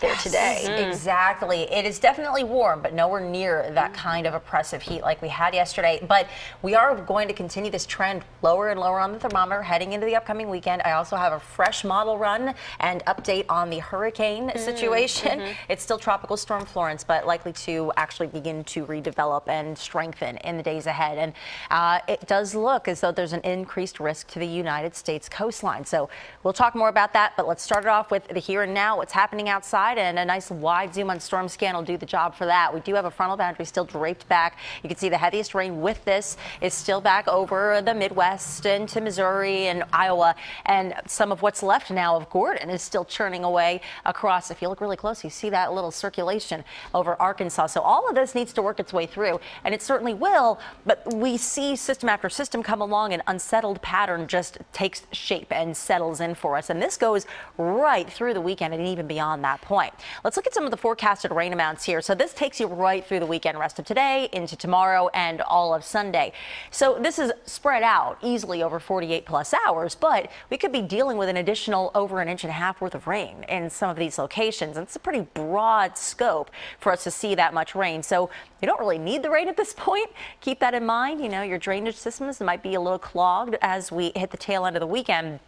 there today. Exactly. It is definitely warm, but nowhere near that kind of oppressive heat like we had yesterday. But we are going to continue this trend lower and lower on the thermometer heading into the upcoming weekend. I also have a fresh model run and update on the hurricane situation. It's still Tropical Storm Florence, but likely to actually begin to redevelop and strengthen in the days ahead. And it does look as though there's an increased risk to the United States coastline. So we'll talk more about that, but let's start it off with the here and now, what's happening outside, and a nice wide zoom on storm scan will do the job for that. We do have a frontal boundary still draped back. You can see the heaviest rain with this is still back over the Midwest into Missouri and Iowa, and some of what's left now of Gordon is still churning away across. If you look really close, you see that little circulation over Arkansas. So all of this needs to work its way through, and it certainly will, but we see system after system come along, an unsettled pattern just takes shape and settles in for us, and this goes right through the weekend and even beyond that point. Let's look at some of the forecasted rain amounts here. So this takes you right through the weekend, rest of today into tomorrow and all of Sunday. So this is spread out easily over 48 plus hours, but we could be dealing with an additional over 1.5 inches worth of rain in some of these locations. And it's a pretty broad scope for us to see that much rain. So you don't really need the rain at this point. Keep that in mind. You know, your drainage systems might be a little clogged as we hit the tail end of the weekend.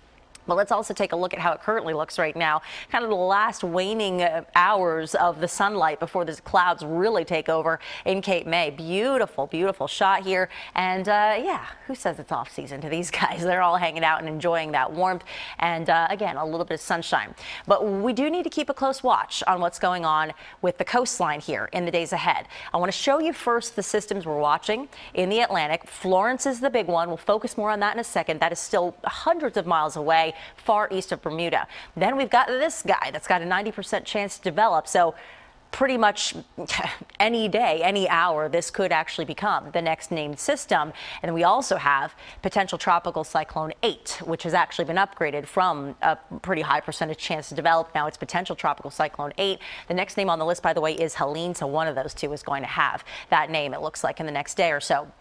But let's also take a look at how it currently looks right now, kind of the last waning hours of the sunlight before the clouds really take over in Cape May. Beautiful, beautiful shot here. And yeah, who says it's off season to these guys? They're all hanging out and enjoying that warmth. And again, a little bit of sunshine. But we do need to keep a close watch on what's going on with the coastline here in the days ahead. I want to show you first the systems we're watching in the Atlantic. Florence is the big one. We'll focus more on that in a second. That is still hundreds of miles away, far east of Bermuda. Then we've got this guy that's got a 90% chance to develop. So pretty much any day, any hour, this could actually become the next named system. And then we also have potential tropical cyclone 8, which has actually been upgraded from a pretty high percentage chance to develop. Now it's potential tropical cyclone 8. The next name on the list, by the way, is Helene. So one of those two is going to have that name, it looks like, in the next day or so.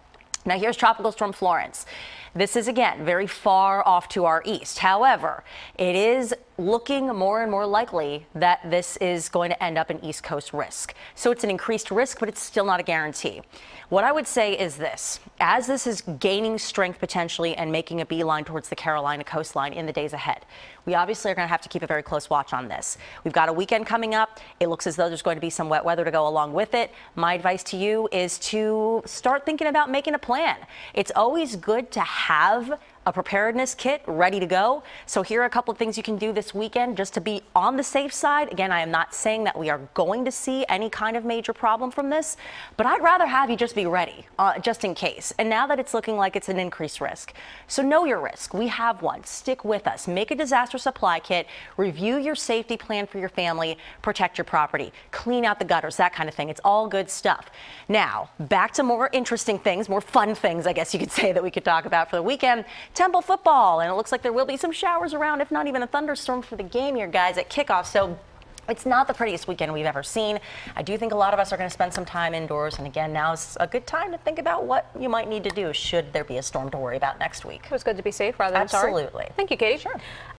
Now here's Tropical Storm Florence. This is, again, very far off to our east. However, it is looking more and more likely that this is going to end up an East Coast risk. So it's an increased risk, but it's still not a guarantee. What I would say is this: as this is gaining strength potentially and making a beeline towards the Carolina coastline in the days ahead, we obviously are going to have to keep a very close watch on this. We've got a weekend coming up. It looks as though there's going to be some wet weather to go along with it. My advice to you is to start thinking about making a plan. It's always good to have a preparedness kit ready to go. So here are a couple of things you can do this weekend just to be on the safe side. Again, I am not saying that we are going to see any kind of major problem from this, but I'd rather have you just be ready just in case. And now that it's looking like it's an increased risk. So know your risk. We have one. Stick with us. Make a disaster supply kit. Review your safety plan for your family. Protect your property. Clean out the gutters, that kind of thing. It's all good stuff. Now, back to more interesting things, more fun things, I guess you could say, that we could talk about for the weekend. Temple football, and it looks like there will be some showers around, if not even a thunderstorm for the game here, guys, at kickoff. So it's not the prettiest weekend we've ever seen. I do think a lot of us are going to spend some time indoors, and again, now's a good time to think about what you might need to do should there be a storm to worry about next week. It was good to be safe rather than sorry. Absolutely. Thank you, Katie. Sure.